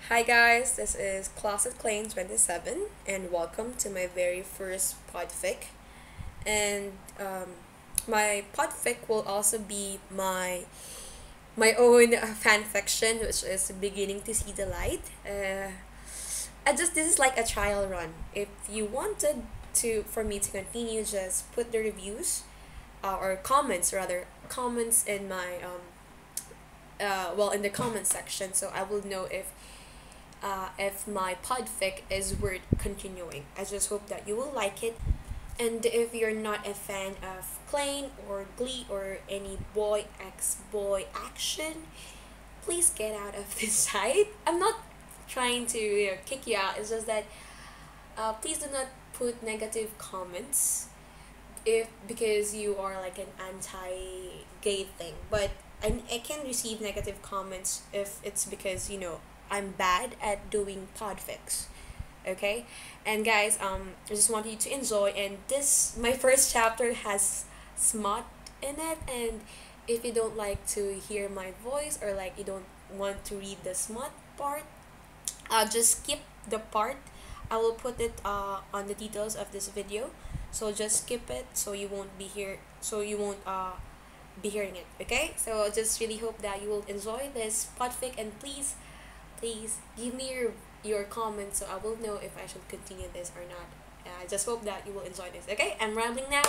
Hi guys, this is Klaine 27 and welcome to my very first podfic. And my podfic will also be my own fan fiction, which is beginning to see the light. This is like a trial run. If you wanted to for me to continue, just put the reviews or comments rather comments in my in the comment section, so I will know if my podfic is worth continuing. I just hope that you will like it. And if you're not a fan of Klaine or Glee or any boy ex boy action, please get out of this site. I'm not trying to kick you out. It's just that please do not put negative comments if because you are like an anti-gay thing. But I can receive negative comments if it's because I'm bad at doing podfics. Okay, and guys, I just want you to enjoy. And this my first chapter has smut in it, and if you don't like to hear my voice or like you don't want to read the smut part, just skip the part. I will put it on the details of this video, so just skip it so you won't be here, so you won't be hearing it. Okay, so I just really hope that you will enjoy this podfic, and please give me your comments so I will know if I should continue this or not. I just hope that you will enjoy this. Okay, I'm rambling now.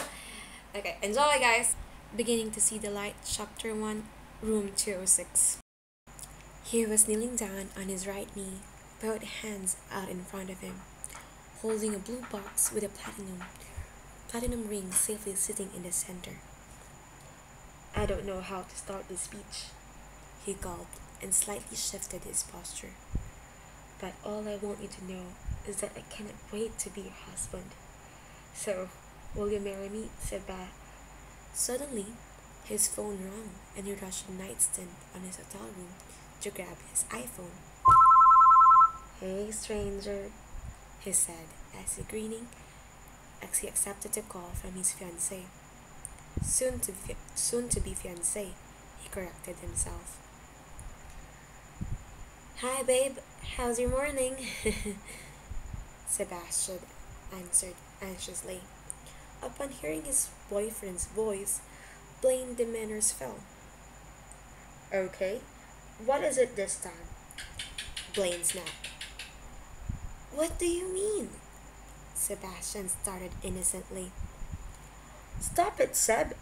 Okay, enjoy guys. Beginning to see the light, chapter 1, room 206. He was kneeling down on his right knee, both hands out in front of him, holding a blue box with a platinum ring safely sitting in the center. I don't know how to start this speech, he gulped and slightly shifted his posture. But all I want you to know is that I cannot wait to be your husband. So, will you marry me? Said Ba. Suddenly, his phone rang and he rushed to the nightstand on his hotel room to grab his iPhone. Hey, stranger, he said as he accepted the call from his fiancée. Soon to be fiancé, he corrected himself. Hi, babe. How's your morning? Sebastian answered anxiously. Upon hearing his boyfriend's voice, Blaine's demeanor fell. Okay, what is it this time? Blaine snapped. What do you mean? Sebastian started innocently. Stop it, Seb,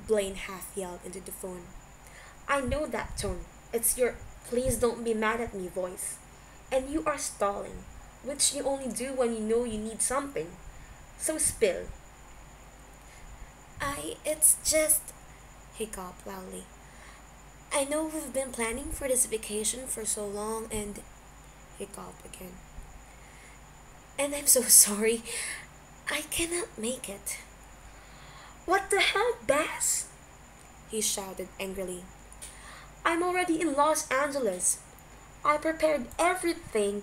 Blaine half yelled into the phone. I know that tone. It's your please don't be mad at me voice. And you are stalling, which you only do when you know you need something. So spill. It's just, he gulped loudly. I know we've been planning for this vacation for so long and, he gulped again. And I'm so sorry. I cannot make it. What the hell, Bass? He shouted angrily. I'm already in Los Angeles. I prepared everything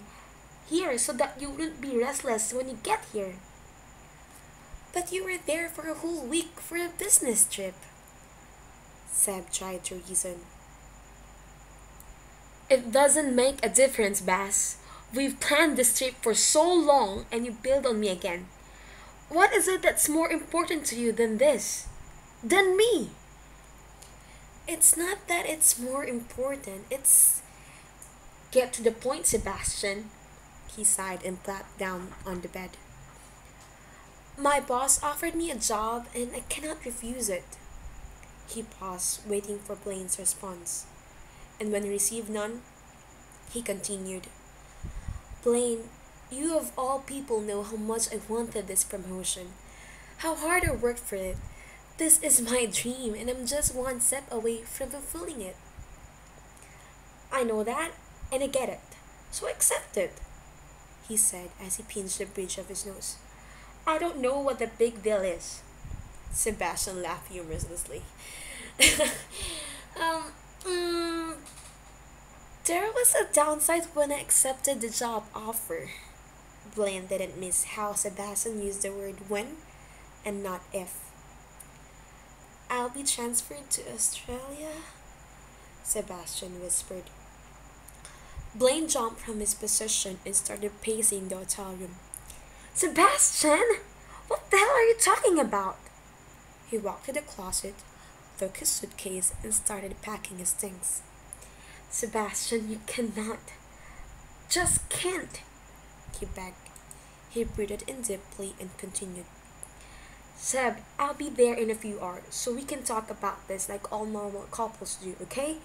here so that you wouldn't be restless when you get here. But you were there for a whole week for a business trip. Seb tried to reason. It doesn't make a difference, Bass. We've planned this trip for so long and you build on me again. What is it that's more important to you than this? Than me? It's not that it's more important, it's... Get to the point, Sebastian, he sighed and plopped down on the bed. My boss offered me a job and I cannot refuse it. He paused, waiting for Blaine's response. And when he received none, he continued. Blaine, you of all people know how much I wanted this promotion. How hard I worked for it. This is my dream and I'm just one step away from fulfilling it. I know that and I get it. So accept it, he said as he pinched the bridge of his nose. I don't know what the big deal is. Sebastian laughed humorously. um, mm, there was a downside when I accepted the job offer. Blaine didn't miss how Sebastian used the word when and not if. I'll be transferred to Australia, Sebastian whispered. Blaine jumped from his position and started pacing the hotel room. Sebastian! What the hell are you talking about? He walked to the closet, took his suitcase, and started packing his things. Sebastian, you cannot. Just can't, he begged. He breathed in deeply and continued. Seb, I'll be there in a few hours, so we can talk about this like all normal couples do, okay?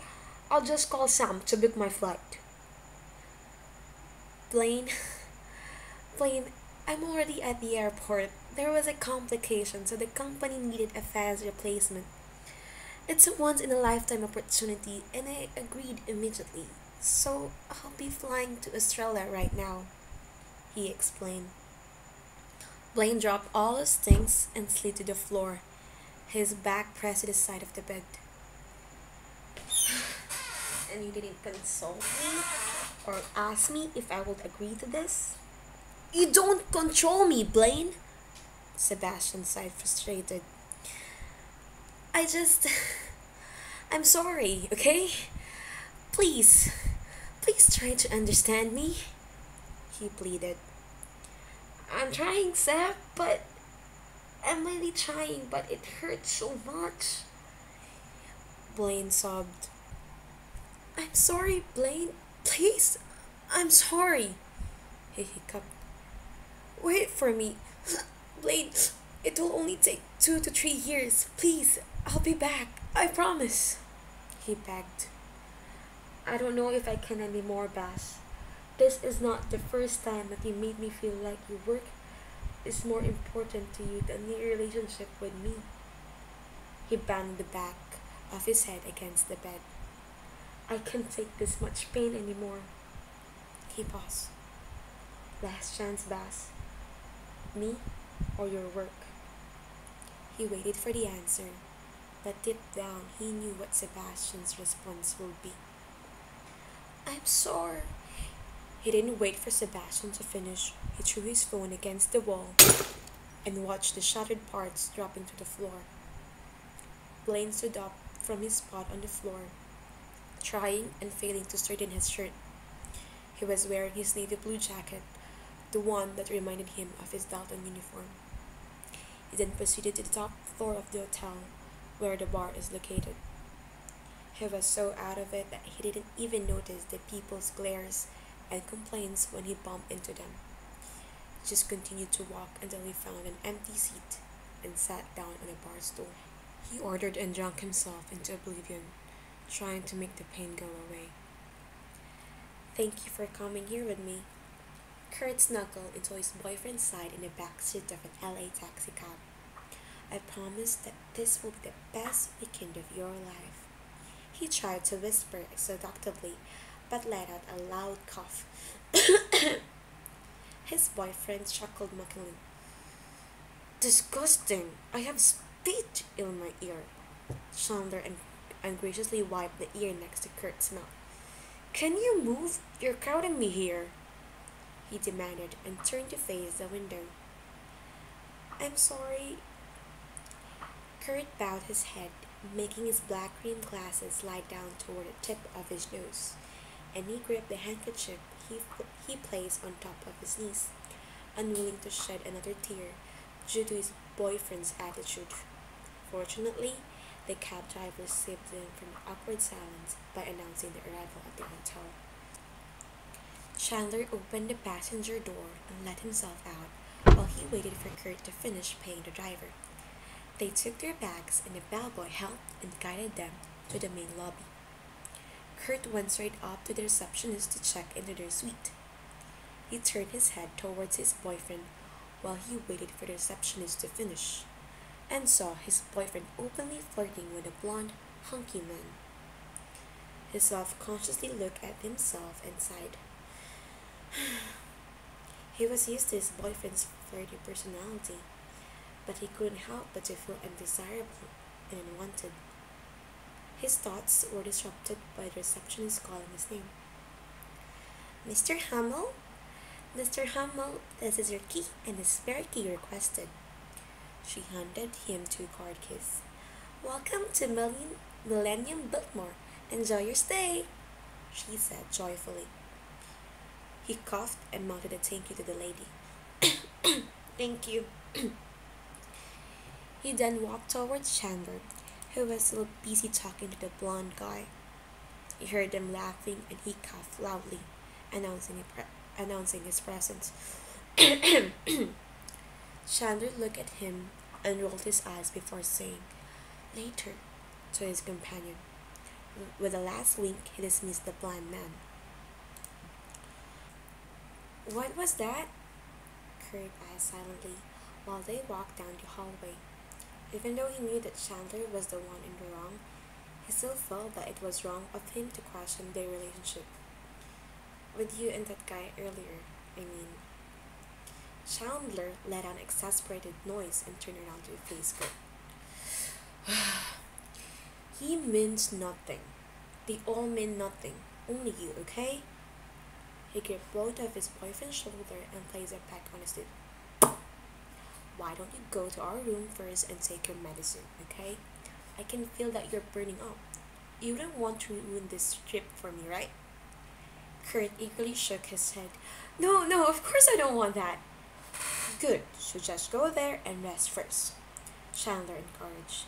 I'll just call Sam to book my flight. Blaine, Blaine, I'm already at the airport. There was a complication, so the company needed a fast replacement. It's a once in a lifetime opportunity, and I agreed immediately. So I'll be flying to Australia right now, he explained. Blaine dropped all his things and slid to the floor, his back pressed to the side of the bed. And you didn't consult me or ask me if I would agree to this? You don't control me, Blaine! Sebastian sighed, frustrated. I just. I'm sorry, okay? Please, please try to understand me, he pleaded. I'm trying, Seb, but. I'm really trying, but it hurts so much. Blaine sobbed. I'm sorry, Blaine. Please, I'm sorry, he hiccuped. Wait for me. Blaine, it will only take 2 to 3 years. Please, I'll be back. I promise, he begged. I don't know if I can anymore, Bass. This is not the first time that you made me feel like your work is more important to you than your relationship with me. He banged the back of his head against the bed. I can't take this much pain anymore. He paused. Last chance, Bass. Me or your work? He waited for the answer, but deep down he knew what Sebastian's response would be. I'm sore. He didn't wait for Sebastian to finish. He threw his phone against the wall and watched the shattered parts dropping to the floor. Blaine stood up from his spot on the floor, trying and failing to straighten his shirt. He was wearing his navy blue jacket, the one that reminded him of his Dalton uniform. He then proceeded to the top floor of the hotel, where the bar is located. He was so out of it that he didn't even notice the people's glares and complaints when he bumped into them. He just continued to walk until he found an empty seat and sat down on a bar stool. He ordered and drank himself into oblivion, trying to make the pain go away. Thank you for coming here with me. Kurt snuggled into his boyfriend's side in the back seat of an LA taxi cab. I promise that this will be the best weekend of your life. He tried to whisper seductively, but let out a loud cough. His boyfriend chuckled mockingly. Disgusting! I have spit in my ear. Chandler ungraciously wiped the ear next to Kurt's mouth. Can you move? You're crowding me here, he demanded and turned to face the window. I'm sorry. Kurt bowed his head, making his black rimmed glasses slide down toward the tip of his nose, and he gripped the handkerchief he placed on top of his knees, unwilling to shed another tear due to his boyfriend's attitude. Fortunately, the cab driver saved them from awkward silence by announcing the arrival at the hotel. Chandler opened the passenger door and let himself out while he waited for Kurt to finish paying the driver. They took their bags and the bellboy helped and guided them to the main lobby. Kurt went straight up to the receptionist to check into their suite. He turned his head towards his boyfriend while he waited for the receptionist to finish, and saw his boyfriend openly flirting with a blonde, hunky man. He self-consciously looked at himself and sighed. He was used to his boyfriend's flirty personality, but he couldn't help but to feel undesirable and unwanted. His thoughts were disrupted by the receptionist calling his name. Mr. Hamill? Mr. Hamill, this is your key and the spare key you requested. She handed him 2 card keys. Welcome to Millennium Biltmore. Enjoy your stay, she said joyfully. He coughed and mounted a thank you to the lady. Thank you. He then walked towards Chandler, who was still busy talking to the blonde guy. He heard them laughing and he coughed loudly, announcing his presence. Chandler looked at him and rolled his eyes before saying, "Later," to his companion. With a last wink, he dismissed the blind man. "What was that?" Kurt asked silently while they walked down the hallway. Even though he knew that Chandler was the one in the wrong, he still felt that it was wrong of him to question their relationship. "With you and that guy earlier, I mean." Chandler let out an exasperated noise and turned around to face Kurt. "He means nothing. They all mean nothing. Only you, okay?" He gripped both of his boyfriend's shoulder and placed it back on his lip. "Why don't you go to our room first and take your medicine, okay? I can feel that you're burning up. You don't want to ruin this trip for me, right?" Kurt eagerly shook his head. No, of course I don't want that." "Good, so just go there and rest first," Chandler encouraged.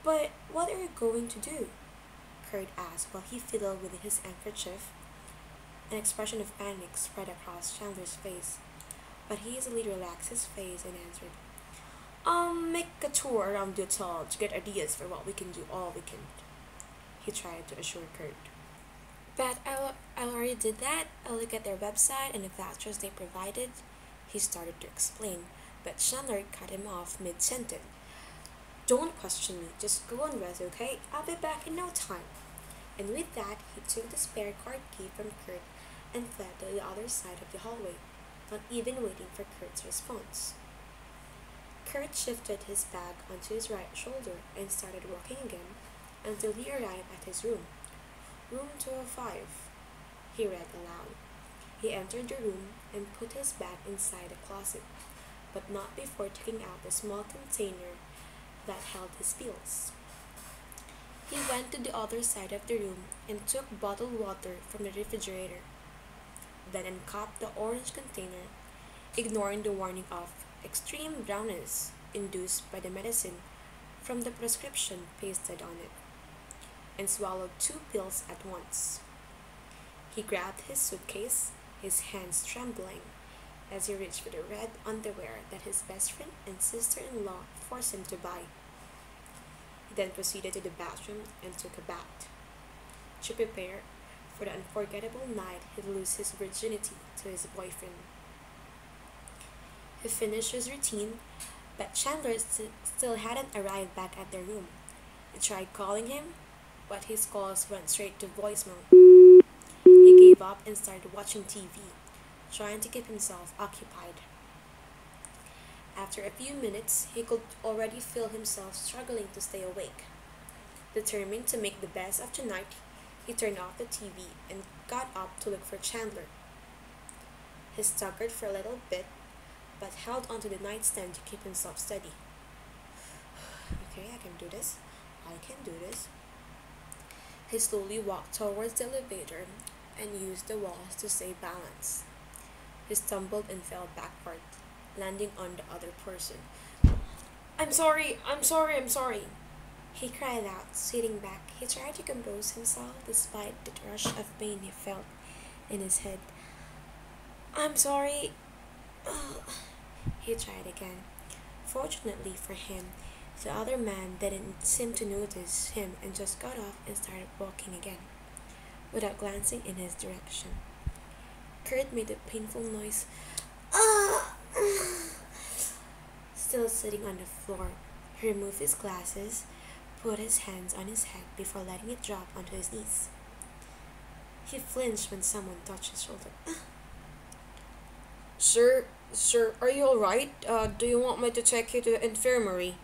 "But what are you going to do?" Kurt asked while he fiddled with his handkerchief. An expression of panic spread across Chandler's face, but he easily relaxed his face and answered, Make a tour around the hotel to get ideas for what we can do all weekend," he tried to assure Kurt. "But I already did that. I'll look at their website and the vouchers they provided," he started to explain, but Chandler cut him off mid-sentence. "Don't question me, just go and rest, okay? I'll be back in no time." And with that, he took the spare card key from Kurt and fled to the other side of the hallway, not even waiting for Kurt's response. Kurt shifted his bag onto his right shoulder and started walking again until he arrived at his room. "Room 205, he read aloud. He entered the room and put his bag inside the closet, but not before taking out the small container that held his pills. He went to the other side of the room and took bottled water from the refrigerator, then uncapped the orange container, ignoring the warning of extreme drowsiness induced by the medicine from the prescription pasted on it, and swallowed 2 pills at once. He grabbed his suitcase, his hands trembling, as he reached for the red underwear that his best friend and sister-in-law forced him to buy. He then proceeded to the bathroom and took a bath, to prepare for the unforgettable night he'd lose his virginity to his boyfriend. He finished his routine, but Chandler still hadn't arrived back at their room. He tried calling him, but his calls went straight to voicemail. He gave up and started watching TV, trying to keep himself occupied. After a few minutes, he could already feel himself struggling to stay awake. Determined to make the best of the night, he turned off the TV and got up to look for Chandler. He staggered for a little bit, but held onto the nightstand to keep himself steady. "Okay, I can do this. I can do this." He slowly walked towards the elevator and used the walls to stay balanced. He stumbled and fell backward, landing on the other person. I'm sorry, I'm sorry," he cried out, sitting back. He tried to compose himself despite the rush of pain he felt in his head. "I'm sorry." He tried again. Fortunately for him, the other man didn't seem to notice him and just got up and started walking again, without glancing in his direction. Kurt made a painful noise. Still sitting on the floor, he removed his glasses, put his hands on his head before letting it drop onto his knees. He flinched when someone touched his shoulder. Sir, are you alright? Do you want me to take you to the infirmary?"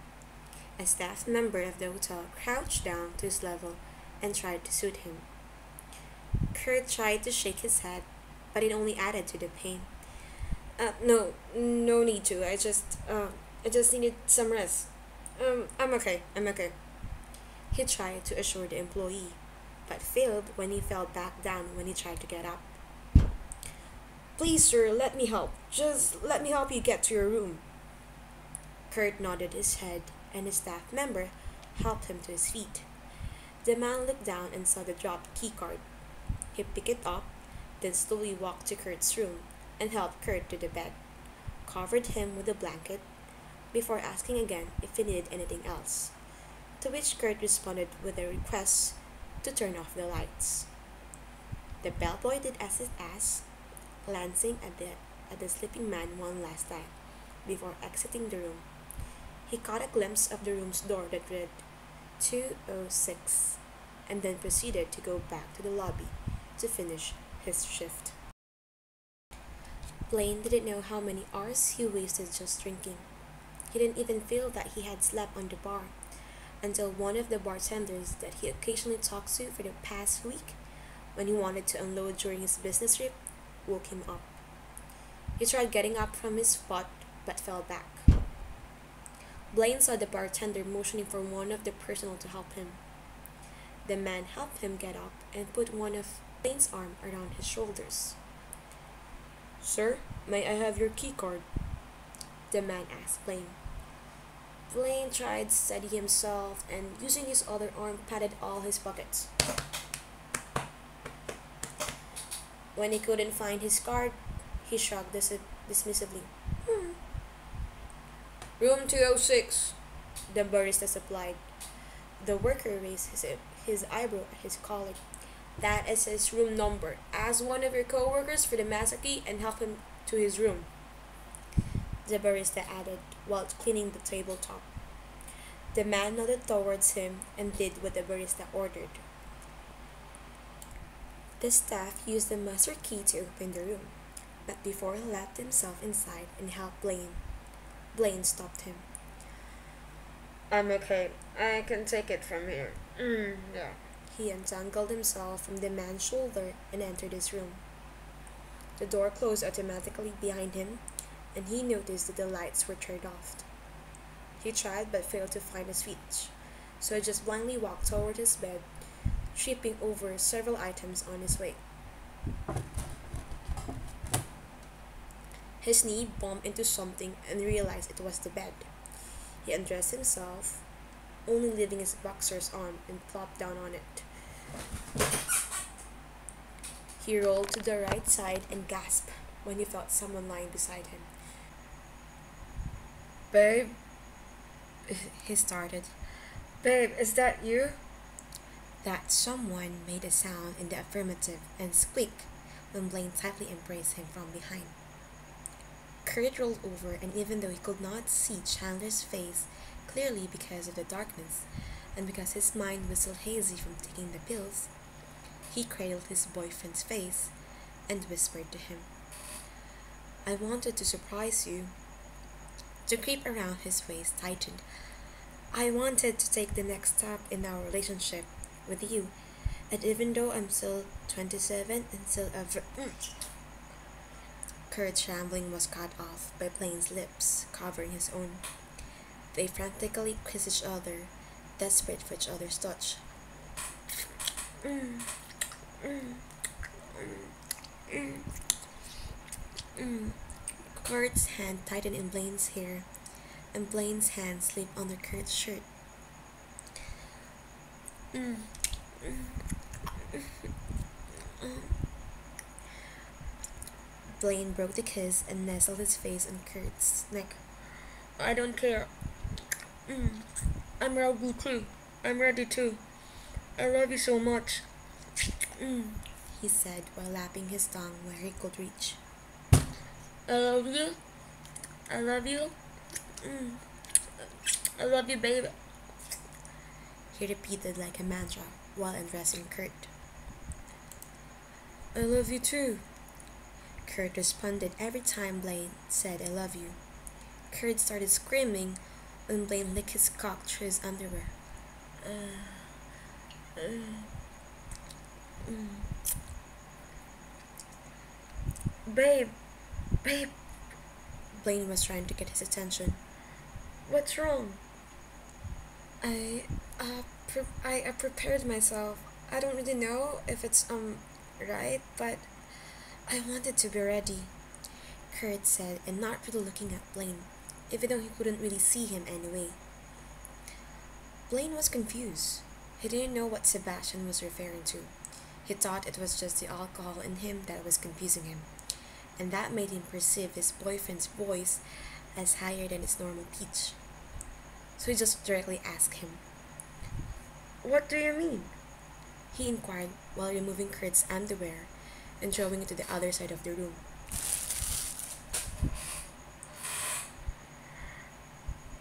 A staff member of the hotel crouched down to his level and tried to soothe him. Kurt tried to shake his head, but it only added to the pain. No need to. I just needed some rest. I'm okay. He tried to assure the employee, but failed when he fell back down when he tried to get up. Please, sir, let me help. Just let me help you get to your room. Kurt nodded his head, and his staff member helped him to his feet. The man looked down and saw the dropped keycard. He picked it up, then slowly walked to Kurt's room and helped Kurt to the bed, covered him with a blanket, before asking again if he needed anything else, to which Kurt responded with a request to turn off the lights. The bellboy did as it asked, glancing at the sleeping man one last time before exiting the room. He caught a glimpse of the room's door that read 206 and then proceeded to go back to the lobby to finish his shift. Blaine didn't know how many hours he wasted just drinking. He didn't even feel that he had slept on the bar until one of the bartenders that he occasionally talked to for the past week, when he wanted to unload during his business trip, woke him up. He tried getting up from his spot but fell back. Blaine saw the bartender motioning for one of the personnel to help him. The man helped him get up and put one of Blaine's arm around his shoulders. "Sir, may I have your key card?" the man asked Blaine. Blaine tried to steady himself and, using his other arm, patted all his pockets. When he couldn't find his card, he shrugged dismissively. "Room 206, the barista supplied. The worker raised his eyebrow at his colleague. "That is his room number. Ask one of your co-workers for the master key and help him to his room," the barista added while cleaning the tabletop. The man nodded towards him and did what the barista ordered. The staff used the master key to open the room, but before he let himself inside and helped Blaine stopped him. "I'm okay. I can take it from here." Yeah. He untangled himself from the man's shoulder and entered his room. The door closed automatically behind him, and he noticed that the lights were turned off. He tried but failed to find a switch, so he just blindly walked toward his bed, tripping over several items on his way. His knee bumped into something and realized it was the bed. He undressed himself, only leaving his boxers on, and plopped down on it. He rolled to the right side and gasped when he felt someone lying beside him. "Babe," he started. "Babe, is that you?" That someone made a sound in the affirmative and squeaked when Blaine tightly embraced him from behind. Kurt rolled over, and even though he could not see Chandler's face clearly because of the darkness, and because his mind was still hazy from taking the pills, he cradled his boyfriend's face and whispered to him, "I wanted to surprise you." The grip around his waist tightened. "I wanted to take the next step in our relationship with you, and even though I'm still 27 and still Kurt's rambling was cut off by Blaine's lips covering his own. They frantically kissed each other, desperate for each other's touch. Kurt's hand tightened in Blaine's hair, and Blaine's hand slipped under Kurt's shirt. Blaine broke the kiss and nestled his face on Kurt's neck. "I don't care. I'm ready too. I'm ready too. I love you so much," he said while lapping his tongue where he could reach. "I love you. I love you. I love you, baby," he repeated like a mantra while undressing Kurt. "I love you too," Kurt responded every time Blaine said "I love you." Kurt started screaming when Blaine licked his cock through his underwear. "Babe, babe," Blaine was trying to get his attention. "What's wrong?" I prepared myself. I don't really know if it's right, but I wanted to be ready, Kurt said, and not really looking at Blaine, even though he couldn't really see him anyway. Blaine was confused. He didn't know what Sebastian was referring to. He thought it was just the alcohol in him that was confusing him, and that made him perceive his boyfriend's voice as higher than its normal pitch. So he just directly asked him, "What do you mean?" he inquired while removing Kurt's underwear and throwing it to the other side of the room.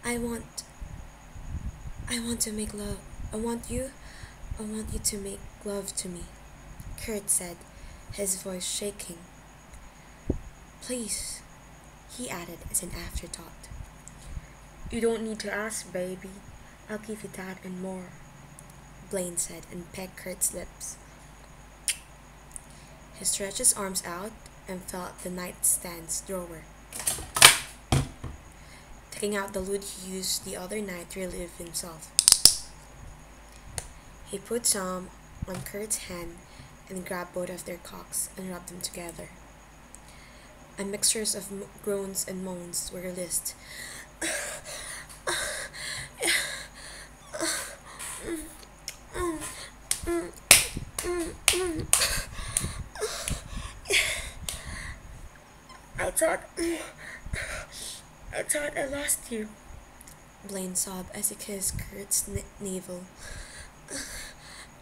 I want I want to make love. I want you to make love to me, Kurt said, his voice shaking. Please, he added as an afterthought. You don't need to ask, baby. I'll give you that and more, Blaine said and pecked Kurt's lips. He stretched his arms out and felt the nightstand's drawer, taking out the lute he used the other night to relieve himself. He put some on Kurt's hand and grabbed both of their cocks and rubbed them together. A mixture of groans and moans were released. I thought I lost you, Blaine sobbed as he kissed Kurt's navel.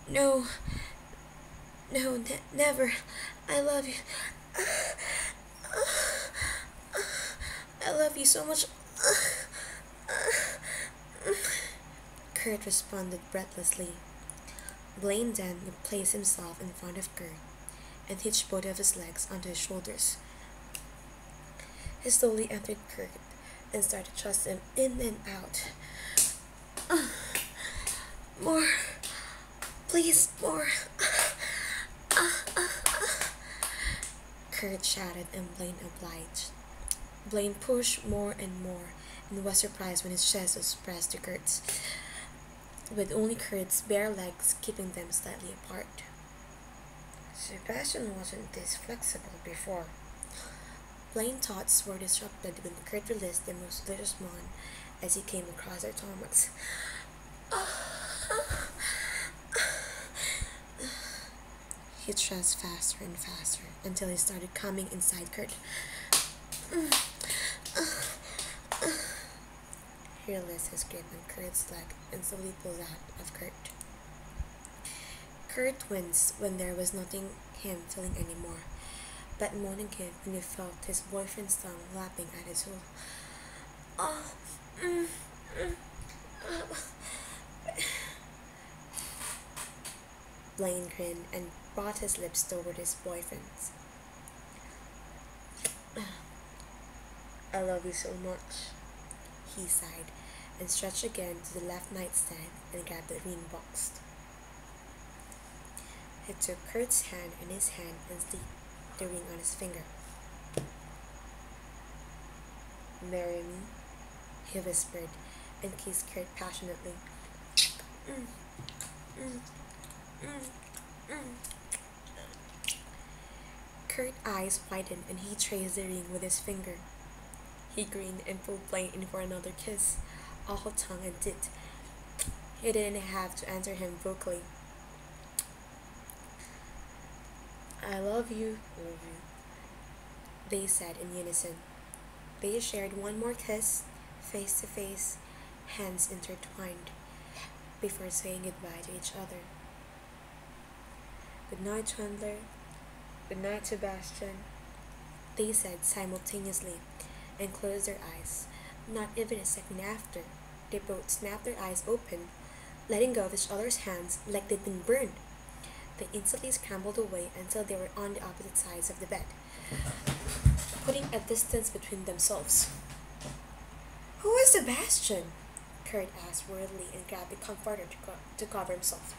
No, never. I love you. I love you so much. Kurt responded breathlessly. Blaine then placed himself in front of Kurt and hitched both of his legs onto his shoulders. He slowly entered Kurt and started to thrust him in and out. More. Please, more. Kurt shouted and Blaine obliged. Blaine pushed more and more and was surprised when his chest was pressed to Kurt's, with only Kurt's bare legs keeping them slightly apart. Sebastian wasn't this flexible before. Blaine's thoughts were disrupted when Kurt released the most delicious moan as he came across their stomachs. He thrust faster and faster until he started coming inside Kurt. He released his grip on Kurt's leg and slowly pulled out of Kurt. Kurt winced when there was nothing him feeling anymore, but moaned again when he felt his boyfriend's tongue lapping at his hole. Blaine grinned and brought his lips toward his boyfriend's. I love you so much, he sighed, and stretched again to the left nightstand and grabbed the ring box. He took Kurt's hand in his hand and slipped the ring on his finger. Marry me, he whispered, and kissed Kurt passionately. Kurt's eyes widened and he traced the ring with his finger. He grinned and pulled Blaine in for another kiss, all tongue and teeth. He didn't have to answer him vocally. I love you, they said in unison. They shared one more kiss, face to face, hands intertwined, before saying goodbye to each other. Good night, Chandler. Good night, Sebastian, they said simultaneously, and closed their eyes. Not even a second after, they both snapped their eyes open, letting go of each other's hands like they'd been burned. They instantly scrambled away until they were on the opposite sides of the bed, putting a distance between themselves. Who is Sebastian? Kurt asked worriedly and grabbed a comforter to cover himself.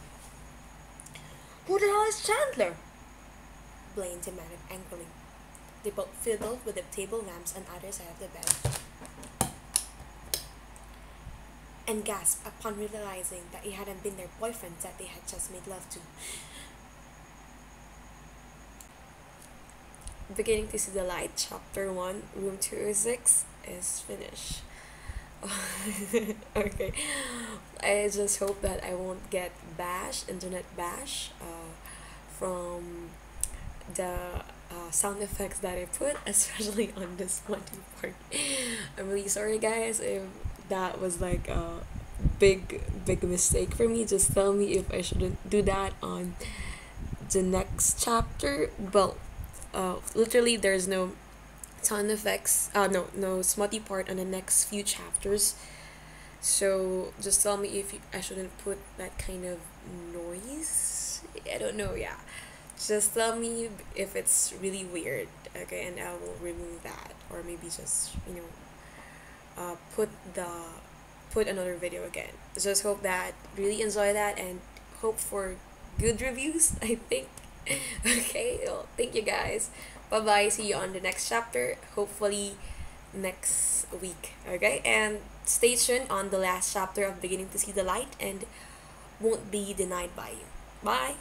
Who the hell is Chandler? Blaine demanded angrily. They both fiddled with the table lamps on either side of the bed and gasped upon realizing that he hadn't been their boyfriend that they had just made love to. Beginning to See the Light, Chapter 1, Room 206 is finished. Okay. I just hope that I won't get internet bash, from the sound effects that I put, especially on this one part. I'm really sorry, guys, if that was like a big mistake for me. Just tell me if I shouldn't do that on the next chapter. Well, literally, there's no sound effects. No smutty part on the next few chapters. So just tell me if I shouldn't put that kind of noise. I don't know. Yeah, just tell me if it's really weird. Okay, and I will remove that, or maybe just put another video again. Just hope that really enjoy that and hope for good reviews. I think. Okay, well, thank you guys. Bye bye. See you on the next chapter. Hopefully next week. Okay, and stay tuned on the last chapter of Beginning to See the Light and Won't Be Denied by You. Bye.